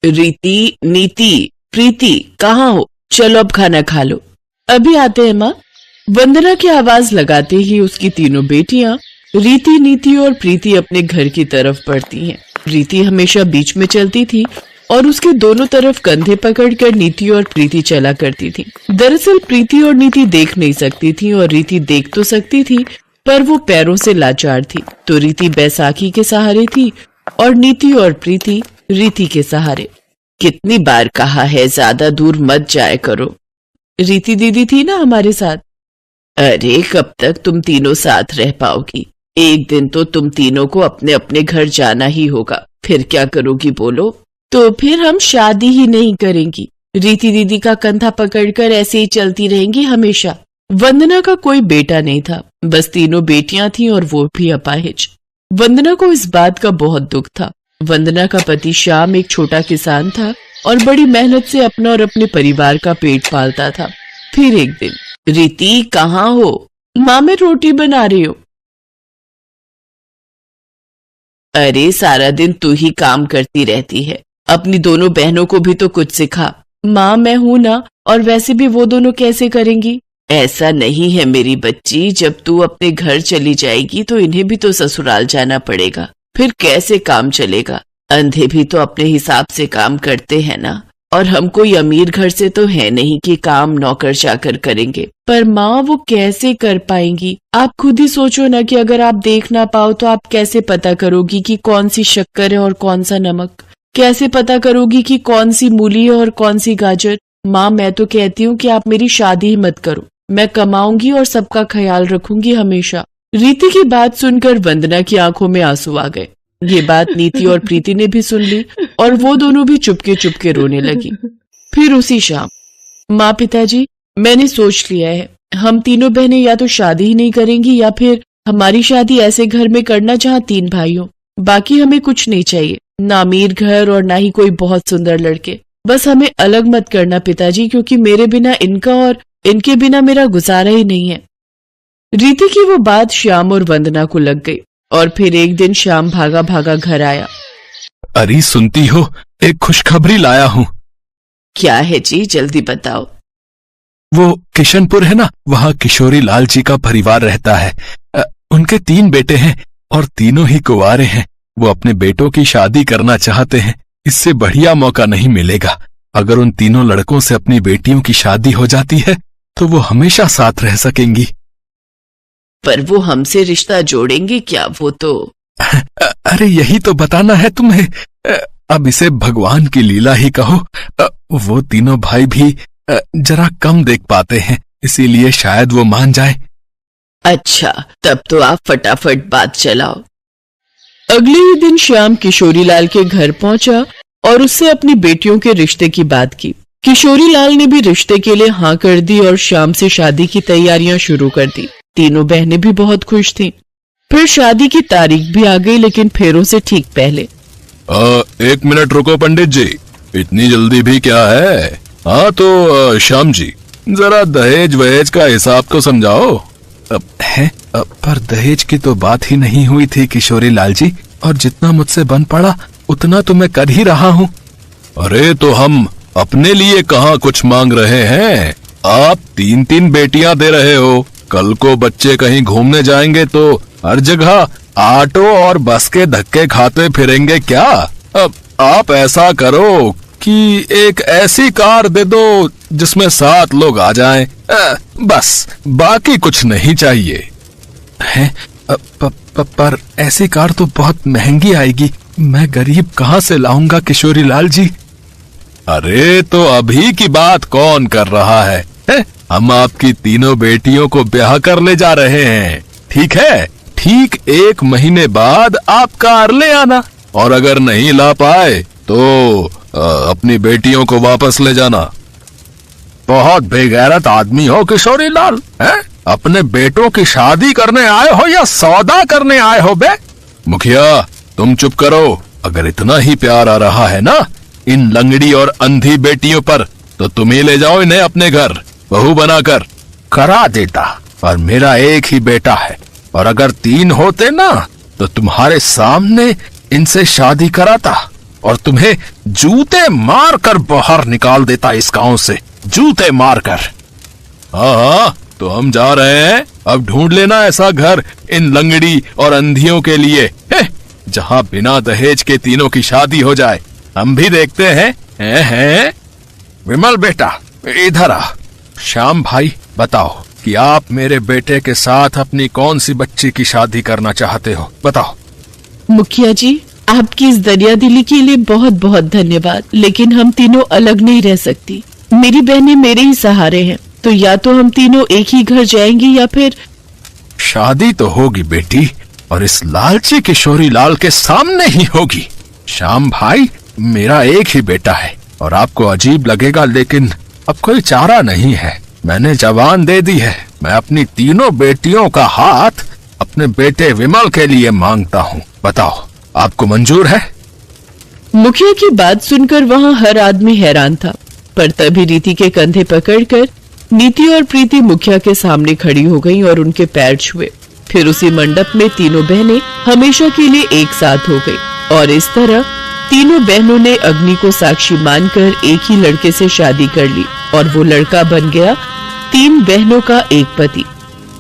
रीति, नीति, प्रीति, कहाँ हो? चलो अब खाना खा लो। अभी आते हैं माँ। वंदना की आवाज लगाते ही उसकी तीनों बेटियां रीति, नीति और प्रीति अपने घर की तरफ बढ़ती हैं। रीति हमेशा बीच में चलती थी और उसके दोनों तरफ कंधे पकड़कर नीति और प्रीति चला करती थी। दरअसल प्रीति और नीति देख नहीं सकती थी और रीति देख तो सकती थी, पर वो पैरों से लाचार थी। तो रीति बैसाखी के सहारे थी और नीति और प्रीति रीति के सहारे। कितनी बार कहा है ज्यादा दूर मत जाया करो। रीति दीदी थी ना हमारे साथ। अरे कब तक तुम तीनों साथ रह पाओगी? एक दिन तो तुम तीनों को अपने अपने घर जाना ही होगा। फिर क्या करोगी बोलो? तो फिर हम शादी ही नहीं करेंगी। रीति दीदी का कंधा पकड़कर ऐसे ही चलती रहेंगी हमेशा। वंदना का कोई बेटा नहीं था, बस तीनों बेटियां थीं और वो भी अपाहिज। वंदना को इस बात का बहुत दुख था। वंदना का पति श्याम एक छोटा किसान था और बड़ी मेहनत से अपना और अपने परिवार का पेट पालता था। फिर एक दिन, रीति कहाँ हो? माँ मैं रोटी बना रही हूँ। अरे सारा दिन तू ही काम करती रहती है, अपनी दोनों बहनों को भी तो कुछ सिखा। माँ मैं हूं ना, और वैसे भी वो दोनों कैसे करेंगी? ऐसा नहीं है मेरी बच्ची, जब तू अपने घर चली जाएगी तो इन्हें भी तो ससुराल जाना पड़ेगा। फिर कैसे काम चलेगा? अंधे भी तो अपने हिसाब से काम करते हैं ना, और हम कोई अमीर घर से तो है नहीं कि काम नौकर चाकर करेंगे। पर माँ वो कैसे कर पाएंगी? आप खुद ही सोचो ना कि अगर आप देख ना पाओ तो आप कैसे पता करोगी कि कौन सी शक्कर है और कौन सा नमक? कैसे पता करोगी कि कौन सी मूली है और कौन सी गाजर? माँ मैं तो कहती हूँ कि आप मेरी शादी ही मत करो। मैं कमाऊंगी और सबका ख्याल रखूंगी हमेशा। रीति की बात सुनकर वंदना की आंखों में आंसू आ गए। ये बात नीति और प्रीति ने भी सुन ली और वो दोनों भी चुपके चुपके रोने लगी। फिर उसी शाम, माँ पिताजी मैंने सोच लिया है, हम तीनों बहनें या तो शादी ही नहीं करेंगी या फिर हमारी शादी ऐसे घर में करना जहाँ 3 भाई हो। बाकी हमें कुछ नहीं चाहिए, ना अमीर घर और ना ही कोई बहुत सुंदर लड़के। बस हमें अलग मत करना पिताजी, क्योंकि मेरे बिना इनका और इनके बिना मेरा गुजारा ही नहीं है। रीति की वो बात श्याम और वंदना को लग गई और फिर एक दिन श्याम भागा भागा घर आया। अरे सुनती हो, एक खुशखबरी लाया हूँ। क्या है जी, जल्दी बताओ। वो किशनपुर है ना, वहाँ किशोरी लाल जी का परिवार रहता है। उनके 3 बेटे हैं और तीनों ही कुंवारे हैं। वो अपने बेटों की शादी करना चाहते हैं। इससे बढ़िया मौका नहीं मिलेगा। अगर उन तीनों लड़कों से अपनी बेटियों की शादी हो जाती है तो वो हमेशा साथ रह सकेंगी। पर वो हमसे रिश्ता जोड़ेंगे क्या? वो तो अरे यही तो बताना है तुम्हें। अब इसे भगवान की लीला ही कहो। वो तीनों भाई भी जरा कम देख पाते हैं, इसीलिए शायद वो मान जाए। अच्छा, तब तो आप फटाफट बात चलाओ। अगले ही दिन श्याम किशोरीलाल के घर पहुंचा और उससे अपनी बेटियों के रिश्ते की बात की। किशोरीलाल ने भी रिश्ते के लिए हाँ कर दी और श्याम से शादी की तैयारियां शुरू कर दी। तीनों बहनें भी बहुत खुश थीं। फिर शादी की तारीख भी आ गई, लेकिन फेरों से ठीक पहले। 1 मिनट रुको पंडित जी, इतनी जल्दी भी क्या है? हाँ तो श्याम जी, जरा दहेज वहेज का हिसाब तो समझाओ। पर दहेज की तो बात ही नहीं हुई थी किशोरी लाल जी, और जितना मुझसे बन पड़ा उतना तो मैं कर ही रहा हूँ। अरे तो हम अपने लिए कहाँ कुछ मांग रहे हैं? आप 3-3 बेटियां दे रहे हो। कल को बच्चे कहीं घूमने जाएंगे तो हर जगह ऑटो और बस के धक्के खाते फिरेंगे क्या? अब आप ऐसा करो कि एक ऐसी कार दे दो जिसमें 7 लोग आ जाएं। बस, बाकी कुछ नहीं चाहिए। पर ऐसी कार तो बहुत महंगी आएगी, मैं गरीब कहाँ से लाऊंगा किशोरी लाल जी? अरे तो अभी की बात कौन कर रहा है? हम आपकी तीनों बेटियों को ब्याह कर ले जा रहे हैं, ठीक है? ठीक 1 महीने बाद आप कार ले आना, और अगर नहीं ला पाए तो अपनी बेटियों को वापस ले जाना। बहुत बेगैरत आदमी हो किशोरी लाल, हैं? अपने बेटों की शादी करने आए हो या सौदा करने आए हो बे? मुखिया तुम चुप करो। अगर इतना ही प्यार आ रहा है ना इन लंगड़ी और अंधी बेटियों पर, तो तुम ही ले जाओ इन्हें अपने घर बहू बनाकर। करा देता, पर मेरा एक ही बेटा है, और अगर 3 होते ना तो तुम्हारे सामने इनसे शादी कराता। और तुम्हें जूते मारकर बाहर निकाल देता इस गांव से, जूते मारकर। हाँ, तो हम जा रहे हैं। अब ढूंढ लेना ऐसा घर इन लंगड़ी और अंधियों के लिए, जहाँ बिना दहेज के तीनों की शादी हो जाए। हम भी देखते हैं। विमल बेटा, इधर आ। श्याम भाई, बताओ कि आप मेरे बेटे के साथ अपनी कौन सी बच्ची की शादी करना चाहते हो, बताओ। मुखिया जी, आपकी इस दरिया दिली के लिए बहुत बहुत धन्यवाद, लेकिन हम तीनों अलग नहीं रह सकती। मेरी बहनें मेरे ही सहारे हैं, तो या तो हम तीनों एक ही घर जाएंगी या फिर। शादी तो होगी बेटी, और इस लालची किशोरी लाल के सामने ही होगी। श्याम भाई, मेरा एक ही बेटा है और आपको अजीब लगेगा, लेकिन अब कोई चारा नहीं है। मैंने जबान दे दी है। मैं अपनी तीनों बेटियों का हाथ अपने बेटे विमल के लिए मांगता हूँ। बताओ, आपको मंजूर है? मुखिया की बात सुनकर वहाँ हर आदमी हैरान था, पर तभी रीति के कंधे पकड़कर नीति और प्रीति मुखिया के सामने खड़ी हो गईं और उनके पैर छुए। फिर उसी मंडप में तीनों बहनें हमेशा के लिए एक साथ हो गई और इस तरह तीनों बहनों ने अग्नि को साक्षी मानकर एक ही लड़के से शादी कर ली और वो लड़का बन गया 3 बहनों का एक पति।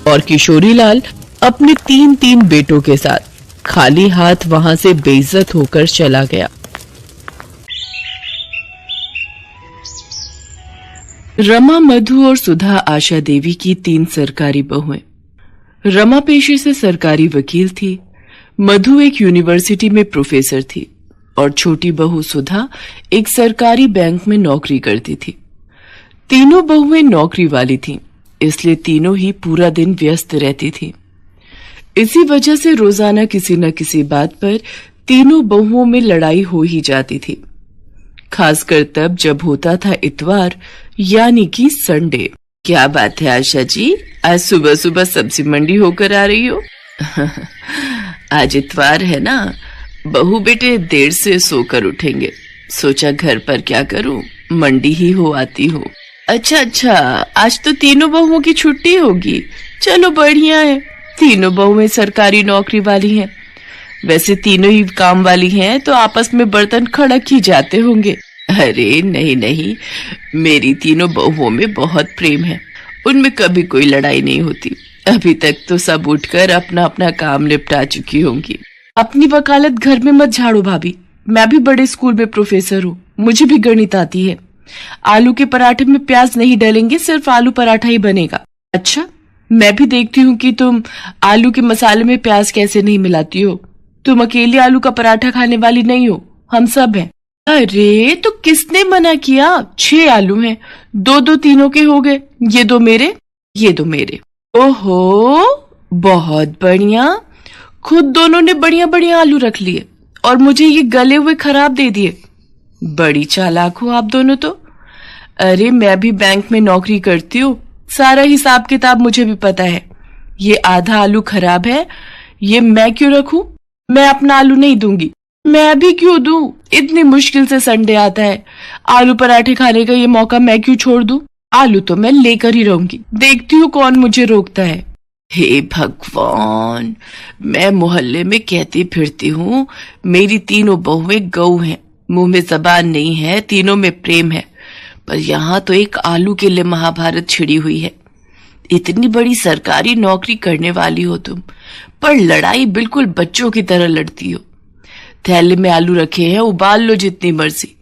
और किशोरी लाल अपने 3 बेटों के साथ खाली हाथ वहां से बेइज्जत होकर चला गया। रमा, मधु और सुधा आशा देवी की 3 सरकारी बहुएं। रमा पेशे से सरकारी वकील थी, मधु एक यूनिवर्सिटी में प्रोफेसर थी और छोटी बहू सुधा एक सरकारी बैंक में नौकरी करती थी। तीनों बहुएं नौकरी वाली थीं, इसलिए तीनों ही पूरा दिन व्यस्त रहती थीं। इसी वजह से रोजाना किसी न किसी बात पर तीनों बहुओं में लड़ाई हो ही जाती थी, खासकर तब जब होता था इतवार, यानी कि संडे। क्या बात है आशा जी, आज सुबह सुबह सब्जी मंडी होकर आ रही हो? आज इतवार है ना, बहू बेटे देर से सोकर उठेंगे, सोचा घर पर क्या करूं, मंडी ही हो आती हूँ। अच्छा, आज तो तीनों बहुओं की छुट्टी होगी। चलो बढ़िया है, तीनों बहुएं सरकारी नौकरी वाली हैं। वैसे तीनों ही काम वाली हैं तो आपस में बर्तन खड़क ही जाते होंगे। अरे नहीं, मेरी तीनों बहुओं में बहुत प्रेम है, उनमें कभी कोई लड़ाई नहीं होती। अभी तक तो सब उठकर अपना अपना काम निपटा चुकी होंगी। अपनी वकालत घर में मत झाड़ो भाभी, मैं भी बड़े स्कूल में प्रोफेसर हूँ, मुझे भी गणित आती है। आलू के पराठे में प्याज नहीं डालेंगे, सिर्फ आलू पराठा ही बनेगा। अच्छा, मैं भी देखती हूँ कि तुम आलू के मसाले में प्याज कैसे नहीं मिलाती हो। तुम अकेली आलू का पराठा खाने वाली नहीं हो, हम सब हैं। अरे तो किसने मना किया? 6 आलू हैं, 2 तीनों के हो गए, ये 2 मेरे, ये 2 मेरे। ओहो, बहुत बढ़िया, खुद दोनों ने बढ़िया बढ़िया आलू रख लिए और मुझे ये गले हुए खराब दे दिए। बड़ी चालाक हो आप दोनों तो। अरे मैं भी बैंक में नौकरी करती हूँ, सारा हिसाब किताब मुझे भी पता है। ये आधा आलू खराब है, ये मैं क्यों रखूं? मैं अपना आलू नहीं दूंगी। मैं भी क्यों दूं? इतनी मुश्किल से संडे आता है, आलू पराठे खाने का ये मौका मैं क्यों छोड़ दूं? आलू तो मैं लेकर ही रहूंगी, देखती हूँ कौन मुझे रोकता है। हे भगवान, मैं मोहल्ले में कहती फिरती हूँ मेरी तीनों बहुएं गऊ हैं, मुंह में जबान नहीं है, तीनों में प्रेम है, पर यहाँ तो एक आलू के लिए महाभारत छिड़ी हुई है। इतनी बड़ी सरकारी नौकरी करने वाली हो तुम, पर लड़ाई बिल्कुल बच्चों की तरह लड़ती हो। थैले में आलू रखे हैं, उबाल लो जितनी मर्जी।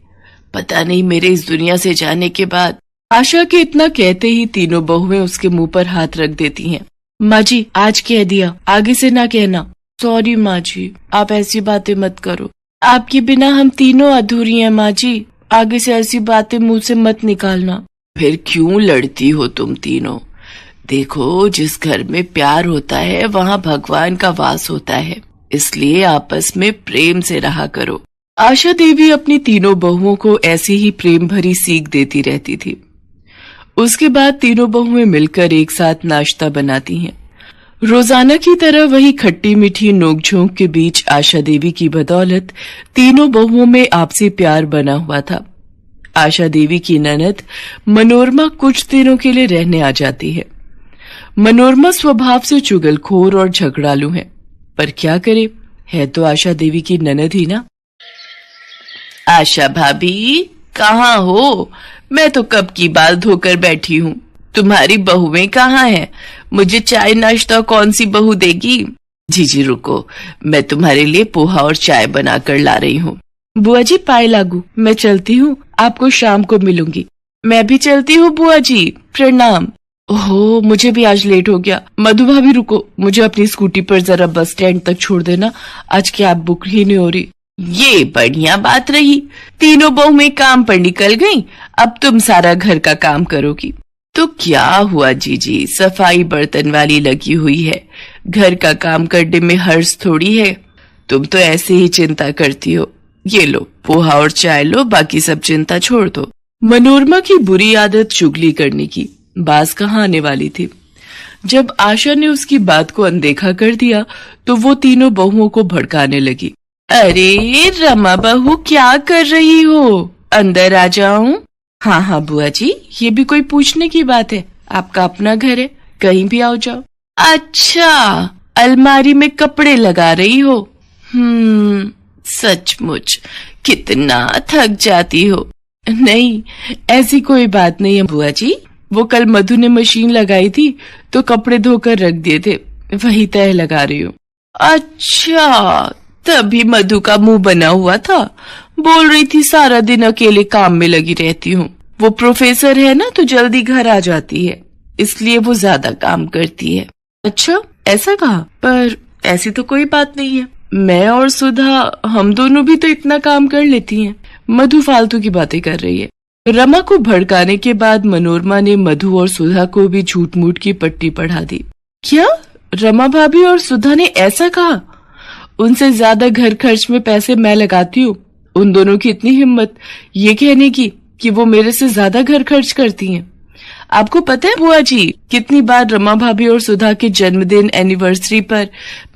पता नहीं मेरे इस दुनिया से जाने के बाद। आशा के इतना कहते ही तीनों बहुएं उसके मुंह पर हाथ रख देती हैं। माँ जी, आज कह दिया, आगे से ना कहना। सॉरी माँ जी, आप ऐसी बातें मत करो, आपके बिना हम तीनों अधूरी हैं माँ जी, आगे से ऐसी बातें मुंह से मत निकालना। फिर क्यों लड़ती हो तुम तीनों? देखो, जिस घर में प्यार होता है वहाँ भगवान का वास होता है, इसलिए आपस में प्रेम से रहा करो। आशा देवी अपनी तीनों बहुओं को ऐसी ही प्रेम भरी सीख देती रहती थी। उसके बाद तीनों बहुएं मिलकर एक साथ नाश्ता बनाती हैं। रोजाना की तरह वही खट्टी मीठी नोकझोंक के बीच आशा देवी की बदौलत तीनों बहुओं में आपसी प्यार बना हुआ था। आशा देवी की ननद मनोरमा कुछ दिनों के लिए रहने आ जाती है। मनोरमा स्वभाव से चुगलखोर और झगड़ालू है, पर क्या करे, है तो आशा देवी की ननद ही ना। आशा भाभी कहाँ हो? मैं तो कब की बाल धोकर बैठी हूँ। तुम्हारी बहुएं कहाँ हैं? मुझे चाय नाश्ता कौन सी बहू देगी? जी रुको, मैं तुम्हारे लिए पोहा और चाय बनाकर ला रही हूँ। बुआ जी पाए लागू, मैं चलती हूँ, आपको शाम को मिलूंगी। मैं भी चलती हूँ बुआ जी, प्रणाम। ओहो, मुझे भी आज लेट हो गया। मधु भाभी रुको, मुझे अपनी स्कूटी पर जरा बस स्टैंड तक छोड़ देना, आज कैब बुक ही नहीं हो रही। ये बढ़िया बात रही, तीनों बहुएं काम पर निकल गईं, अब तुम सारा घर का काम करोगी। तो क्या हुआ जीजी, सफाई बर्तन वाली लगी हुई है, घर का काम करने में हर्ष थोड़ी है। तुम तो ऐसे ही चिंता करती हो। ये लो पोहा और चाय लो, बाकी सब चिंता छोड़ दो। मनोरमा की बुरी आदत चुगली करने की बाज कहाँ आने वाली थी। जब आशा ने उसकी बात को अनदेखा कर दिया तो वो तीनों बहुओं को भड़काने लगी। अरे रमा बहू क्या कर रही हो? अंदर आ जाऊं? हाँ बुआ जी, ये भी कोई पूछने की बात है? आपका अपना घर है, कहीं भी आओ जाओ। अच्छा, अलमारी में कपड़े लगा रही हो? सचमुच कितना थक जाती हो। नहीं, ऐसी कोई बात नहीं है बुआ जी, वो कल मधु ने मशीन लगाई थी तो कपड़े धोकर रख दिए थे, वही तह लगा रही हूँ। अच्छा, तभी मधु का मुंह बना हुआ था, बोल रही थी सारा दिन अकेले काम में लगी रहती हूँ। वो प्रोफेसर है ना तो जल्दी घर आ जाती है, इसलिए वो ज्यादा काम करती है। अच्छा, ऐसा कहा? पर ऐसी तो कोई बात नहीं है, मैं और सुधा हम दोनों भी तो इतना काम कर लेती हैं। मधु फालतू की बातें कर रही है। रमा को भड़काने के बाद मनोरमा ने मधु और सुधा को भी झूठ मूठ की पट्टी पढ़ा दी। क्या रमा भाभी और सुधा ने ऐसा कहा? उनसे ज्यादा घर खर्च में पैसे मैं लगाती हूँ। उन दोनों की इतनी हिम्मत ये कहने की कि वो मेरे से ज्यादा घर खर्च करती हैं। आपको पता है बुआ जी, कितनी बार रमा भाभी और सुधा के जन्मदिन एनिवर्सरी पर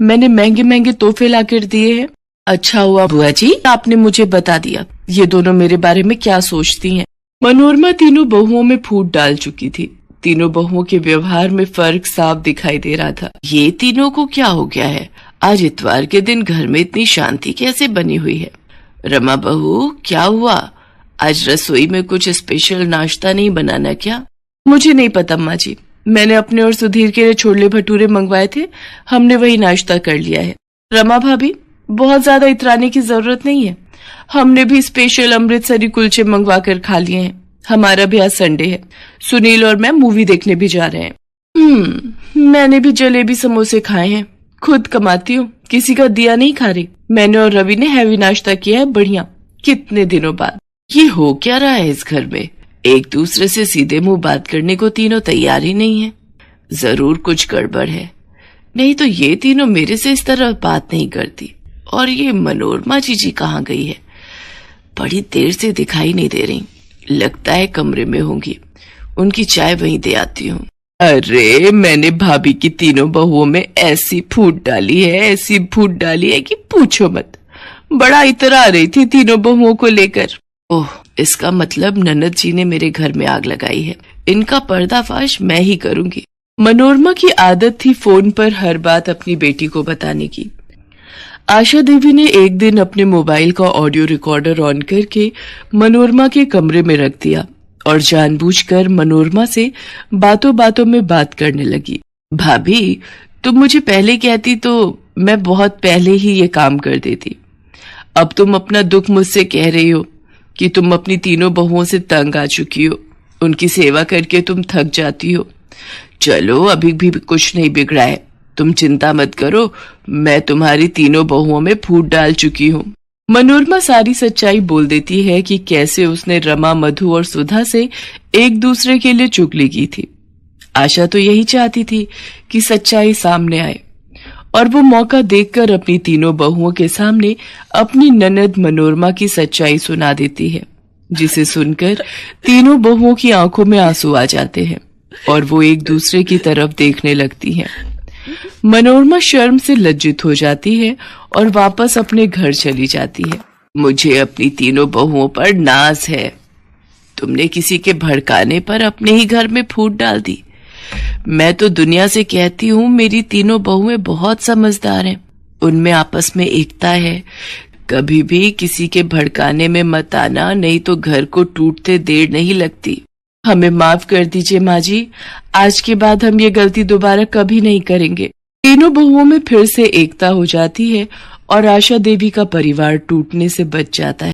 मैंने महंगे महंगे तोहफे लाकर दिए हैं। अच्छा हुआ बुआ जी आपने मुझे बता दिया, ये दोनों मेरे बारे में क्या सोचती हैं। मनोरमा तीनों बहुओं में फूट डाल चुकी थी। तीनों बहुओं के व्यवहार में फर्क साफ दिखाई दे रहा था। ये तीनों को क्या हो गया है? आज इतवार के दिन घर में इतनी शांति कैसे बनी हुई है? रमा बहू क्या हुआ? आज रसोई में कुछ स्पेशल नाश्ता नहीं बनाना क्या? मुझे नहीं पता अम्मा जी, मैंने अपने और सुधीर के लिए छोले भटूरे मंगवाए थे, हमने वही नाश्ता कर लिया है। रमा भाभी बहुत ज्यादा इतराने की जरूरत नहीं है, हमने भी स्पेशल अमृतसरी कुलचे मंगवा कर खा लिए हैं। हमारा भी आज संडे है, सुनील और मैं मूवी देखने भी जा रहे हैं। मैंने भी जलेबी समोसे खाए हैं, खुद कमाती हूँ, किसी का दिया नहीं खा रही। मैंने और रवि ने हैवी नाश्ता किया है, बढ़िया, कितने दिनों बाद। ये हो क्या रहा है इस घर में? एक दूसरे से सीधे मुंह बात करने को तीनों तैयार ही नहीं है। जरूर कुछ गड़बड़ है, नहीं तो ये तीनों मेरे से इस तरह बात नहीं करती। और ये मनोरमा जीजी कहाँ गई है? बड़ी देर से दिखाई नहीं दे रही, लगता है कमरे में होंगी। उनकी चाय वहीं दे आती हूँ। अरे मैंने भाभी की तीनों बहुओं में ऐसी फूट डाली है, ऐसी फूट डाली है कि पूछो मत। बड़ा इतरा रही थी तीनों बहुओं को लेकर। ओह, इसका मतलब ननद जी ने मेरे घर में आग लगाई है। इनका पर्दाफाश मैं ही करूंगी। मनोरमा की आदत थी फोन पर हर बात अपनी बेटी को बताने की। आशा देवी ने एक दिन अपने मोबाइल का ऑडियो रिकॉर्डर ऑन करके मनोरमा के कमरे में रख दिया और जानबूझकर मनोरमा से बातों बातों में बात करने लगी। भाभी तुम मुझे पहले कहती तो मैं बहुत पहले ही ये काम कर देती। अब तुम अपना दुख मुझसे कह रही हो कि तुम अपनी तीनों बहुओं से तंग आ चुकी हो, उनकी सेवा करके तुम थक जाती हो। चलो अभी भी कुछ नहीं बिगड़ा है, तुम चिंता मत करो, मैं तुम्हारी तीनों बहुओं में फूट डाल चुकी हूँ। मनोरमा सारी सच्चाई बोल देती है कि कैसे उसने रमा, मधु और सुधा से एक दूसरे के लिए चुगली की थी। आशा तो यही चाहती थी कि सच्चाई सामने आए और वो मौका देखकर अपनी तीनों बहुओं के सामने अपनी ननद मनोरमा की सच्चाई सुना देती है, जिसे सुनकर तीनों बहुओं की आंखों में आंसू आ जाते हैं और वो एक दूसरे की तरफ देखने लगती हैं। मनोरमा शर्म से लज्जित हो जाती है और वापस अपने घर चली जाती है। मुझे अपनी तीनों बहुओं पर नाज है। तुमने किसी के भड़काने पर अपने ही घर में फूट डाल दी। मैं तो दुनिया से कहती हूँ मेरी तीनों बहुएं बहुत समझदार हैं, उनमें आपस में एकता है, कभी भी किसी के भड़काने में मत आना, नहीं तो घर को टूटते देर नहीं लगती। हमें माफ कर दीजिए माँ जी, आज के बाद हम ये गलती दोबारा कभी नहीं करेंगे। तीनों बहुओं में फिर से एकता हो जाती है और आशा देवी का परिवार टूटने से बच जाता है।